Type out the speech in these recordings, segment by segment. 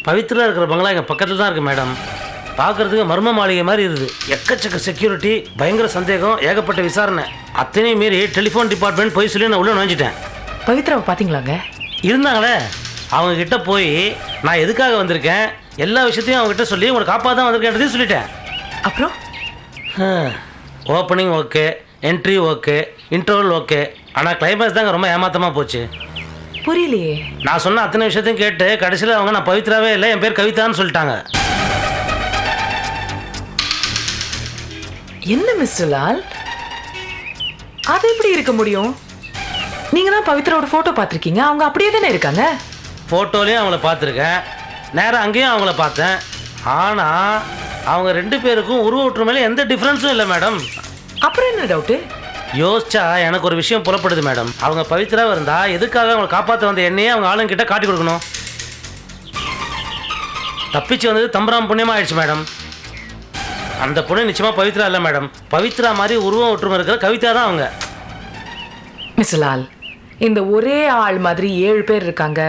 பவித்ரா இருக்கிற பங்களா எங்கள் பக்கத்தில் தான் இருக்குது மேடம். பார்க்குறதுக்கு மர்ம மாளிகை மாதிரி இருக்குது. எக்கச்சக்க செக்யூரிட்டி, பயங்கர சந்தேகம், ஏகப்பட்ட விசாரணை. அத்தனையும் மீறி டெலிஃபோன் டிபார்ட்மெண்ட் போய் சொல்லி நான் உள்ளே நுழைஞ்சிட்டேன். பவித்ராவை பார்த்தீங்களாங்க? இருந்தாங்களே, அவங்க கிட்ட போய் நான் எதுக்காக வந்திருக்கேன் எல்லா விஷயத்தையும் அவங்ககிட்ட சொல்லி உங்களை காப்பாற்ற தான் வந்திருக்கேன்றதையும் சொல்லிட்டேன். அப்புறம் opening okay, entry okay, interval okay. ஆனால் கிளைமேக்ஸ் தாங்க ரொம்ப ஏமாத்தமாக போச்சு. புரியலையே. நான் சொன்ன அத்தனை விஷயத்தையும் கேட்டு கடைசியில் அவங்க நான் பவித்ராவே இல்லை, என் பேர் கவிதான்னு சொல்லிட்டாங்க. என்ன மிஸ்டர் லால், அது எப்படி இருக்க முடியும்? நீங்க தான் பவித்ராவோட போட்டோ பார்த்துருக்கீங்க, அவங்க அப்படியே தானே இருக்காங்க. ஃபோட்டோலையும் அவங்கள பார்த்துருக்கேன், நேராக அங்கேயும் அவங்கள பார்த்தேன். ஆனால் அவங்க 2 பேருக்கும் உருவ ஒற்றுமையில எந்த டிஃப்ரென்ஸும் இல்லை மேடம். அப்புறம் என்ன டவுட்டு? யோசிச்சா எனக்கு ஒரு விஷயம் புலப்படுது மேடம். அவங்க பவித்ராவாக இருந்தால் எதுக்காக அவங்களை காப்பாற்ற வந்த எண்ணெயே அவங்க ஆளுங்கிட்ட காட்டி கொடுக்கணும்? தப்பிச்சு வந்தது தம்பராம் புண்ணியமாக ஆயிடுச்சு மேடம். அந்த பொண்ணு நிச்சயமாக பவித்ரா இல்லை மேடம். பவித்ரா மாதிரி உருவம் ஒற்றுமை இருக்கிற கவிதா தான் அவங்க. மிஸ்டர் லால், இந்த ஒரே ஆள் மாதிரி 7 பேர் இருக்காங்க,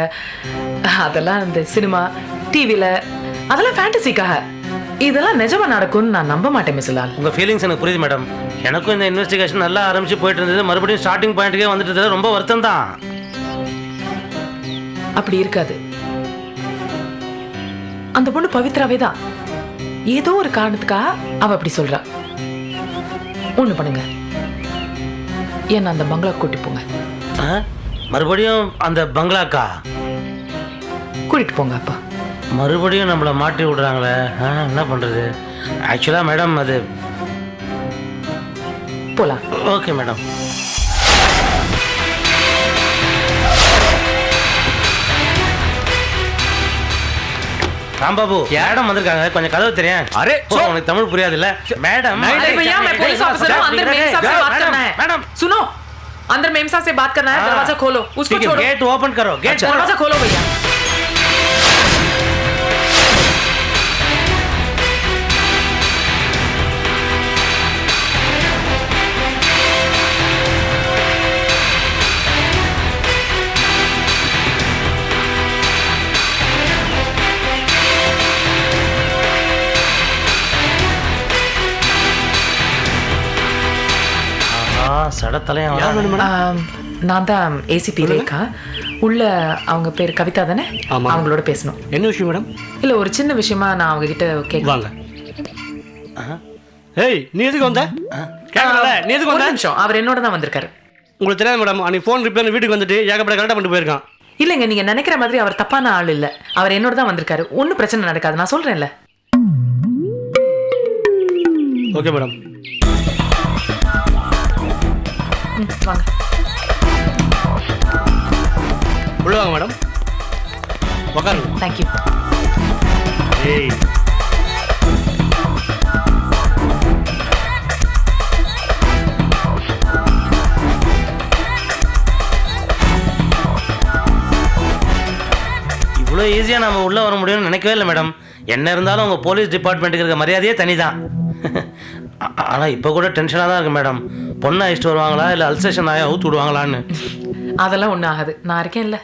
அதெல்லாம் இந்த சினிமா டிவியில், அதெல்லாம் ஃபேண்டசிக்காக. இதெல்லாம் நிஜமா நடக்கும்னு நான் நம்ப மாட்டேன் மிஸ்டர் லால். உங்கள் ஃபீலிங்ஸ் எனக்கு புரியுது மேடம். எனக்கும் இந்த இன்வெஸ்டிகேஷன் நல்லா ஆரம்பிச்சு போயிட்டு இருந்தது, மறுபடியும் ஸ்டார்டிங் பாயிண்ட்டுக்கே வந்துட்டு இருந்தது ரொம்ப வருத்தம் தான். அப்படி இருக்காது. அந்த பொண்ணு பவித்ராவே தான். ஏதோ ஒரு காரணத்துக்காக அவ அப்படி சொல்றா. ஒண்ணு பண்ணுங்க, என்ன அந்த பங்களா கூட்டி போங்க. மறுபடியும் அந்த பங்களாக்கா கூட்டிட்டு போங்க. அப்பா மறுபடியும் நம்மளை மாட்டி விடுறாங்களே, என்ன பண்ணுறது? ஆக்சுவலாக மேடம் அது போலாம். Okay madam. ராம்பாபு, மேடம் வந்திருக்காங்க, கொஞ்சம் கதவு தெரியும். அரே உனக்கு தமிழ் புரியாது இல்ல மேடம்? सुनो, अंदर मेम साहब से बात करना है. दरवाजा खोलो, उसको छोड़ो. गेट ओपन करो. गेट दरवाजा खोलो भैया. நான் தான் ஏசிபி ரேகா. உள்ள அவங்க பேர் கவிதா தானே? அவங்களோட பேசணும். என்ன விஷயம் மேடம்? இல்ல, ஒரு சின்ன விஷயமா நான் அவங்க கிட்ட கேட்க. வாங்க. ஏய், நீ எதுக்கு வந்த? கேட்கல, நீ எதுக்கு வந்த? ஒரு நிமிஷம், அவர் என்னோட தான் வந்திருக்காரு. உங்களுக்கு தெரியாது மேடம், அன்னைக்கு ஃபோன் ரிப்பேர் வீட்டுக்கு வந்துட்டு ஏகப்பட்ட கரெக்டாக பண்ணிட்டு போயிருக்கான். இல்லைங்க, நீங்க நினைக்கிற மாதிரி அவர் தப்பான ஆள் இல்ல. அவர் என்னோட தான் வந்திருக்காரு. ஒன்றும் பிரச்சனை நடக்காது, நான் சொல்றேன்ல. Okay madam. வாங்க. உள்ள வாங்க மேடம், உட்காருங்க. தேங்க்யூ. ஏய், இவ்வளோ ஈஸியாக நம்ம உள்ளே வர முடியும்னு நினைக்கவே இல்லை மேடம். என்ன இருந்தாலும் உங்கள் போலீஸ் டிபார்ட்மெண்ட்டுக்கு இருக்க மரியாதையே தனி தான். ஆனால் இப்போ கூட டென்ஷனாக தான் இருக்கு மேடம். பொண்ணை அழிச்சிட்டு வருவாங்களா இல்லை அல்சேஷன் ஆகி அவுத்து விடுவாங்களான்னு. அதெல்லாம் ஒன்றும் ஆகாது, நான் இருக்கேன்ல.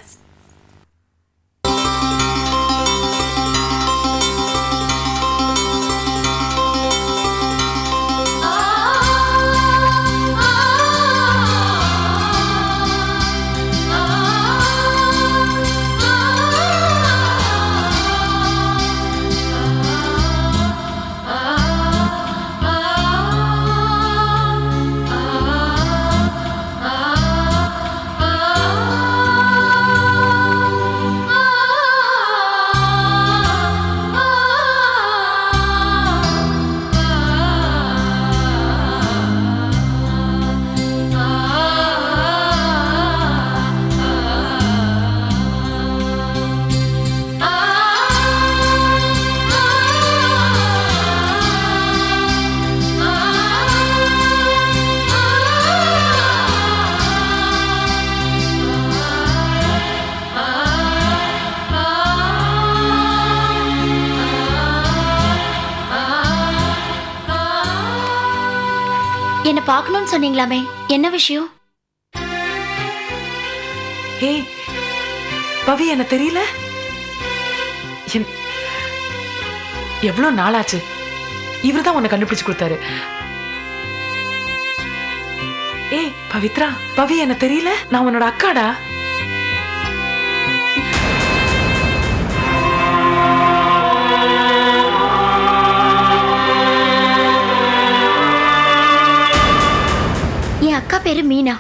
என்ன பார்க்கணும்னு சொன்னீங்களாமே, என்ன விஷயம்? ஏய் பவி, என்ன தெரியல? என்- எவ்வளவு நாளாச்சு. இவர் தான் உன்னை கண்டுபிடிச்சு கொடுத்தாரு. ஏய் பவித்ரா, பவி என்ன தெரியல? நான் உன்னோட அக்காடா. என் அக்கா பேரு மீனா.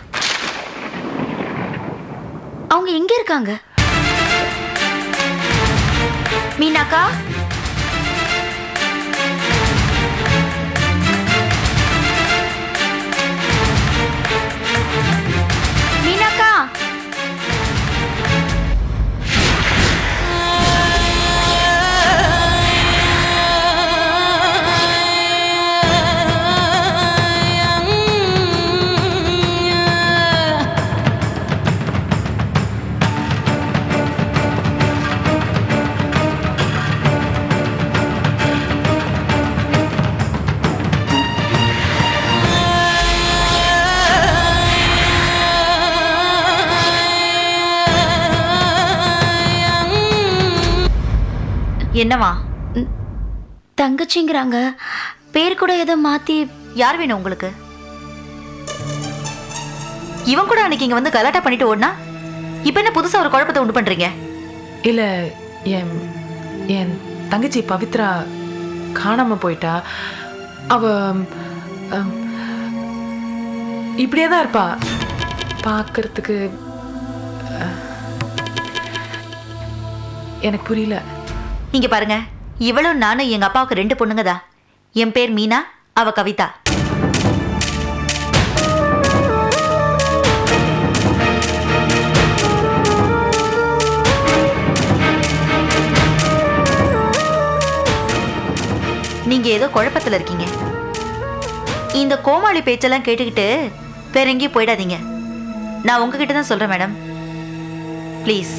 அவங்க எங்க இருக்காங்க? மீனாக்கா, மீனாக்கா. என்னவா? தங்கச்சிங்கிறாங்க. பேர் கூட ஏதோ மாத்தி. யார் வேணும் உங்களுக்கு? இவன் கூட அன்னைக்கு இங்க வந்து கலாட்டா பண்ணிட்டு ஓடுனா, இப்ப என்ன புதுசா ஒரு குழப்பத்தை உண்டு பண்றீங்க? இல்ல, என் என் தங்கச்சி பவித்ரா காணாம போயிட்டா. அவ அம், இப்படியே தான் இருப்பா. பார்க்கறதுக்கு எனக்கு புரியல. இங்க பாருங்க, இவளும் நானும் எங்க அப்பாவுக்கு 2 பொண்ணுங்க தான். என் பேர் மீனா, அவ கவிதா. நீங்க ஏதோ குழப்பத்துல இருக்கீங்க. இந்த கோமாளி பேச்செல்லாம் கேட்டுக்கிட்டு வேற எங்கேயும் போயிடாதீங்க. நான் உங்ககிட்ட தான் சொல்றேன் மேடம், ப்ளீஸ்.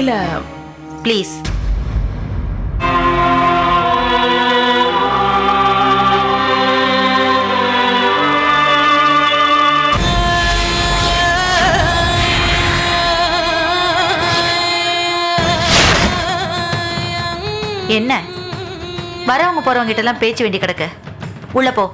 இல்ல, ப்ளீஸ். என்ன வரவங்க போறவங்க கிட்ட எல்லாம் பேச்சு வேண்டி கிடக்கு. உள்ள போ.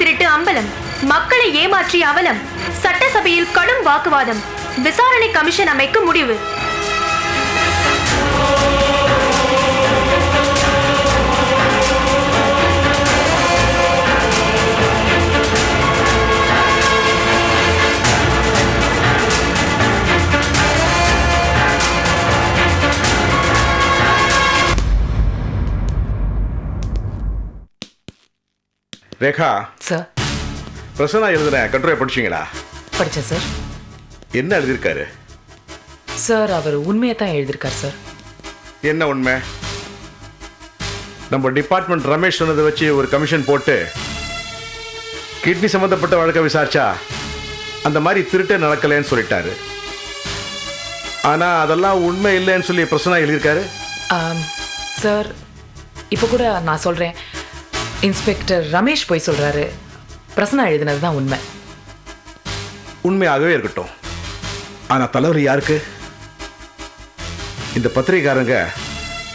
திருட்டு அம்பலம், மக்களை ஏமாற்றிய அவலம், சட்டசபையில் கடும் வாக்குவாதம், விசாரணை கமிஷன் அமைக்க முடிவு. ரேகா, சார். பிரசன்னா எழுதுன கட்டுரை படிச்சீங்களா? படித்தேன் சார். என்ன எழுதியிருக்காரு? சார், அவர் உண்மையை தான் எழுதியிருக்கார் சார். என்ன உண்மை? நம்ம டிபார்ட்மெண்ட் ரமேஷ் சொன்னதை வச்சு ஒரு கமிஷன் போட்டு கிட்னி சம்மந்தப்பட்ட வழக்கை விசாரிச்சா அந்த மாதிரி திருட்டே நடக்கலைன்னு சொல்லிட்டாரு. ஆனால் அதெல்லாம் உண்மை இல்லைன்னு சொல்லி பிரசன்னா எழுதியிருக்காரு. சார், இப்போ கூட நான் சொல்கிறேன், இன்ஸ்பெக்டர் ரமேஷ் போய் சொல்கிறாரு, பிரசன்னா எழுதினது தான் உண்மை. உண்மையாகவே இருக்கட்டும். ஆனால் தலைவர் யாருக்கு? இந்த பத்திரிகைக்காரங்க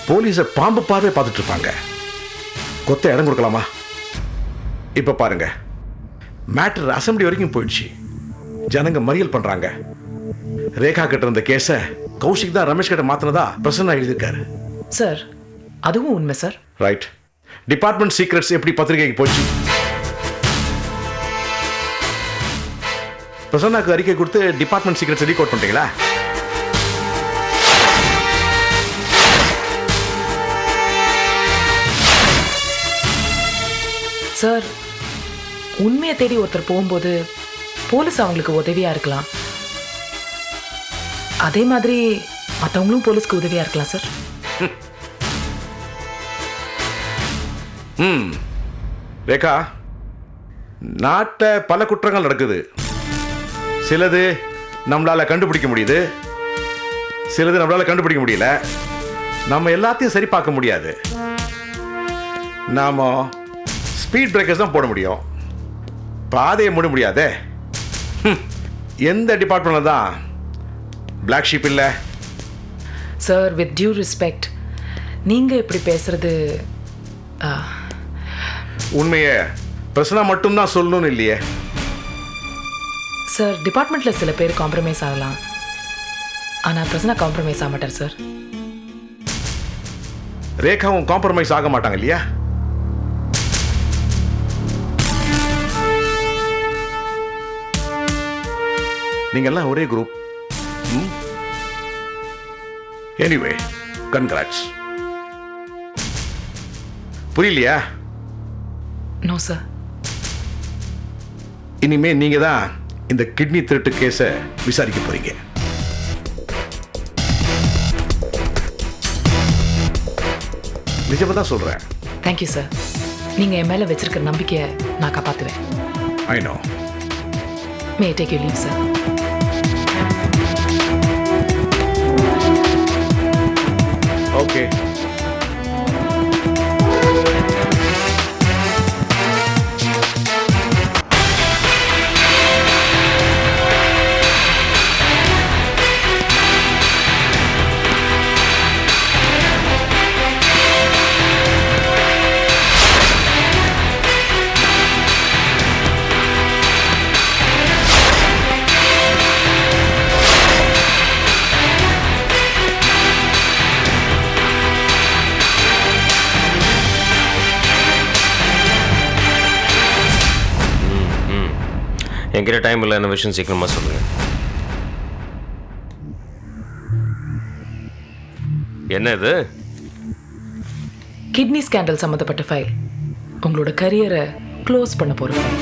போலீஸை பாம்பு பார்வை பார்த்துட்டு இருப்பாங்க. கொத்த இடம் கொடுக்கலாமா? இப்போ பாருங்க, மேட்டர் அசம்பிளி வரைக்கும் போயிடுச்சு. ஜனங்க மறியல் பண்றாங்க. ரேகா கிட்ட இருந்த கேஸை கௌஷிக் தான் ரமேஷ் கிட்ட மாத்தினதா பிரசன்னா எழுதியிருக்காரு. சார், அதுவும் உண்மை சார். ரைட். டிபார்ட்மெண்ட் சீக்ரெட்ஸ் எப்படி பத்திரிகைக்கு போச்சு? பிரசன்னாக்கு அறிக்கை கொடுத்து டிபார்ட்மெண்ட் சீக்ரெட்ஸ் ரீகோட் பண்றீங்களா? சார், உண்மையை தேடி ஒருத்தர் போகும்போது போலீஸ் அவங்களுக்கு உதவியா இருக்கலாம். அதே மாதிரி மற்றவங்களும் போலீஸ்க்கு உதவியா இருக்கலாம் சார். ரேகா, நாட்டில் பல குற்றங்கள் நடக்குது. சிலது நம்மளால கண்டுபிடிக்க முடியுது, சிலது நம்மளால கண்டுபிடிக்க முடியல. நம்ம எல்லாத்தையும் சரி பார்க்க முடியாது. நாம ஸ்பீட் பிரேக்கர்ஸ் தான் போட முடியும், பாதையை மூட முடியாதே. எந்த டிபார்ட்மெண்ட்ல தான் பிளாக் ஷீப் இல்லை? சார், வித் டியூ ரெஸ்பெக்ட், நீங்க இப்படி பேசுறது உண்மையை பிரச்சனை மட்டும்தான் சொல்லணும்னு இல்லையே. சார், டிபார்ட்மெண்ட்ல சில பேர் காம்ப்ரமைஸ் ஆகலாம், ஆனா பிரச்சனை காம்ப்ரமைஸ் ஆக மாட்டார் சார். ரேகாவும் காம்ப்ரமைஸ் ஆக மாட்டாங்க இல்லையா? நீங்க எல்லாம் ஒரே குரூப். Anyway, congrats. புரியலையா? No sir. இனிமே நீங்க தான் இந்த கிட்னி திருட்டு கேஸை விசாரிக்க போறீங்க. நிஜமா தான் சொல்றேன். Thank you sir. நீங்க என் மேல வச்சிருக்கிற நம்பிக்கையை நான் காப்பாத்துவேன். I know. May I take you leave sir? Okay. என்கிட்ட டைம் இல்லை, என்ன விஷயம் சீக்கிரமாக சொல்லுங்கள். என்ன இது? கிட்னி ஸ்கேண்டல் சம்மந்தப்பட்ட ஃபைல். உங்களோட கரியரை க்ளோஸ் பண்ண போகிற ஃபைல்.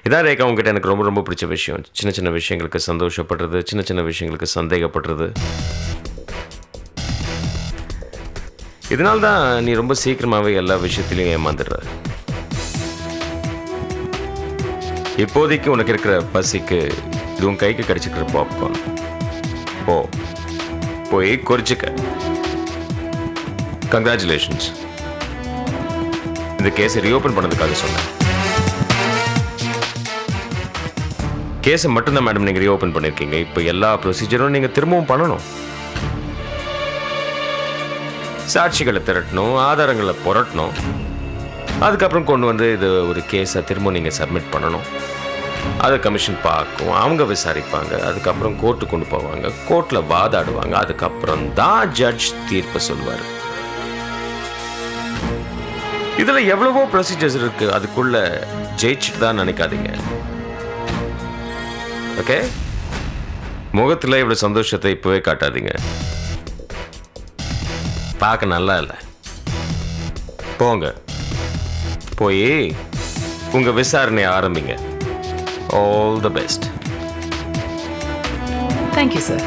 இதான் ரேகா, உங்ககிட்ட எனக்கு ரொம்ப ரொம்ப பிடிச்ச விஷயம். சின்ன சின்ன விஷயங்களுக்கு சந்தோஷப்படுறது, சின்ன சின்ன விஷயங்களுக்கு சந்தேகப்படுறது. இதனால தான் நீ ரொம்ப சீக்கிரமாகவே எல்லா விஷயத்திலையும் ஏமாந்துடுற. இப்போதைக்கு உனக்கு இருக்கிற பசிக்கு இது உன் கைக்கு கிடைச்சிக்கிற பாப்கார்ன். போய் குறிச்சிக்க. கங்க்ராச்சுலேஷன்ஸ். இந்த கேஸை ரீஓப்பன் பண்ணதுக்காக சொன்னேன். கேஸை மட்டும்தான் மேடம் நீங்கள் ரீஓப்பன் பண்ணியிருக்கீங்க. இப்போ எல்லா ப்ரொசீஜரும் நீங்கள் திரும்பவும் பண்ணணும். சாட்சிகளை திரட்டணும், ஆதாரங்களை புரட்டணும். அதுக்கப்புறம் கொண்டு வந்து இது ஒரு கேஸை திரும்ப நீங்கள் சப்மிட் பண்ணணும். அதை கமிஷன் பார்க்கும், அவங்க விசாரிப்பாங்க. அதுக்கப்புறம் கோர்ட்டு கொண்டு போவாங்க, கோர்ட்டில் வாதாடுவாங்க. அதுக்கப்புறம் தான் ஜட்ஜ் தீர்ப்பு சொல்லுவார். இதில் எவ்வளவோ ப்ரொசீஜர்ஸ் இருக்கு. அதுக்குள்ள ஜெயிச்சுட்டு தான் நினைக்காதீங்க. ஓகே, முகத்தில் இவ்வளோ சந்தோஷத்தை இப்போவே காட்டாதீங்க. பார்க்க நல்லா இல்லை. போங்க, போய் உங்கள் விசாரணையை ஆரம்பிங்க. All the best. Thank you sir.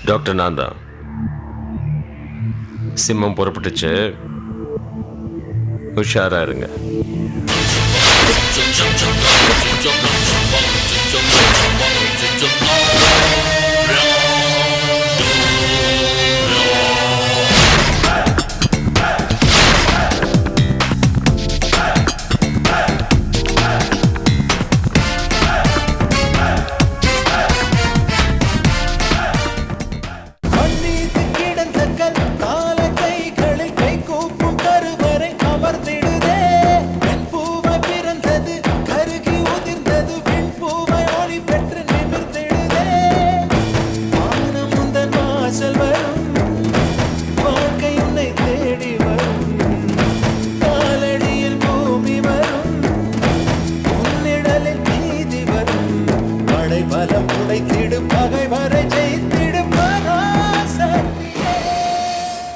Doctor, நான் தான். சிம்மம் புறப்பட்டுச்சு, உஷாரா இருங்க. பலம் உடைத்திட